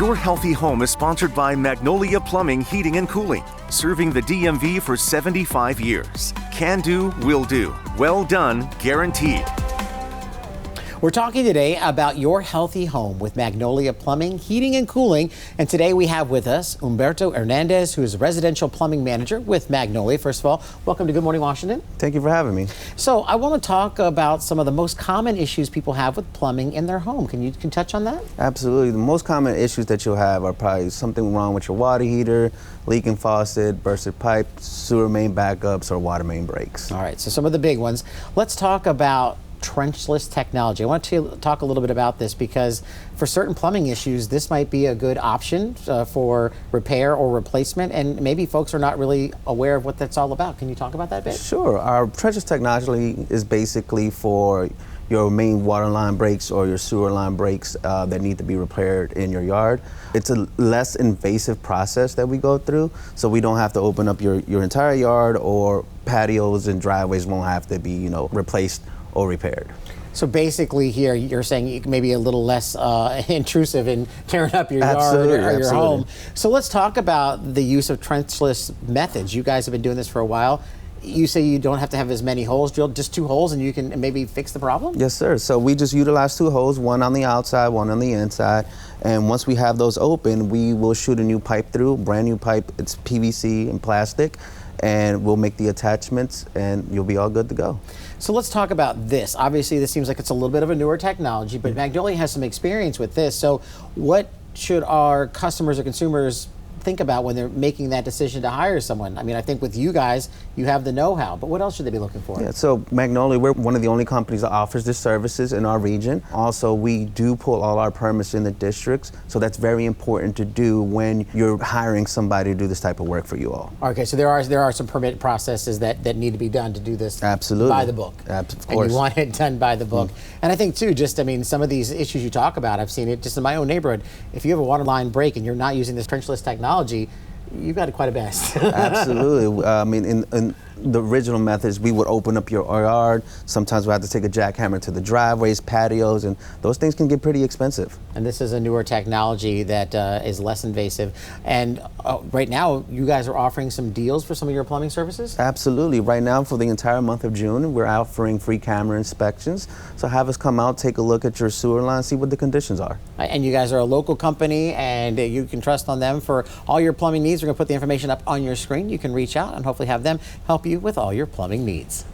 Your Healthy Home is sponsored by Magnolia Plumbing, Heating and Cooling, serving the DMV for 75 years. Can do, will do. Well done, guaranteed. We're talking today about your healthy home with Magnolia Plumbing, Heating and Cooling. And today we have with us Humberto Hernandez, who is a residential plumbing manager with Magnolia. First of all, welcome to Good Morning Washington. Thank you for having me. So I want to talk about some of the most common issues people have with plumbing in their home. Can you touch on that? Absolutely. The most common issues that you'll have are probably something wrong with your water heater, leaking faucet, bursted pipe, sewer main backups, or water main breaks. All right, so some of the big ones. Let's talk about Trenchless technology. I want to talk a little bit about this because for certain plumbing issues, this might be a good option for repair or replacement, and maybe folks are not really aware of what that's all about. Can you talk about that a bit? Sure. Our Trenchless technology is basically for your main water line breaks or your sewer line breaks that need to be repaired in your yard. It's a less invasive process that we go through, so we don't have to open up your entire yard, or patios and driveways won't have to be, replaced or repaired. So basically here you're saying you can maybe a little less intrusive in tearing up your yard or your home. So let's talk about the use of trenchless methods. You guys have been doing this for a while. You say you don't have to have as many holes drilled, just 2 holes, and you can maybe fix the problem? Yes, sir. So we just utilize 2 holes, one on the outside, one on the inside. And once we have those open, we will shoot a new pipe through, brand new pipe. It's PVC and plastic, and we'll make the attachments and you'll be all good to go. So let's talk about this. Obviously, this seems like it's a little bit of a newer technology, but Magnolia has some experience with this. So what should our customers or consumers think about when they're making that decision to hire someone? I mean, I think with you guys, you have the know-how, but what else should they be looking for? Yeah, so Magnolia, we're one of the only companies that offers this services in our region. Also, we do pull all our permits in the districts, so that's very important to do when you're hiring somebody to do this type of work for you all. Okay, so there are some permit processes that need to be done to do this. Absolutely. By the book. Of course. And you want it done by the book. And I think too, some of these issues you talk about, I've seen it just in my own neighborhood. If you have a water line break and you're not using this trenchless technology, you've got it quite a mess. Absolutely. I mean, in the original methods, we would open up your yard. Sometimes we have to take a jackhammer to the driveways, patios, and those things can get pretty expensive. And this is a newer technology that is less invasive. And right now, you guys are offering some deals for some of your plumbing services? Absolutely. Right now, for the entire month of June, we're offering free camera inspections. So have us come out, take a look at your sewer line, see what the conditions are. And you guys are a local company, and you can trust on them for all your plumbing needs. We're going to put the information up on your screen. You can reach out and hopefully have them help you with all your plumbing needs.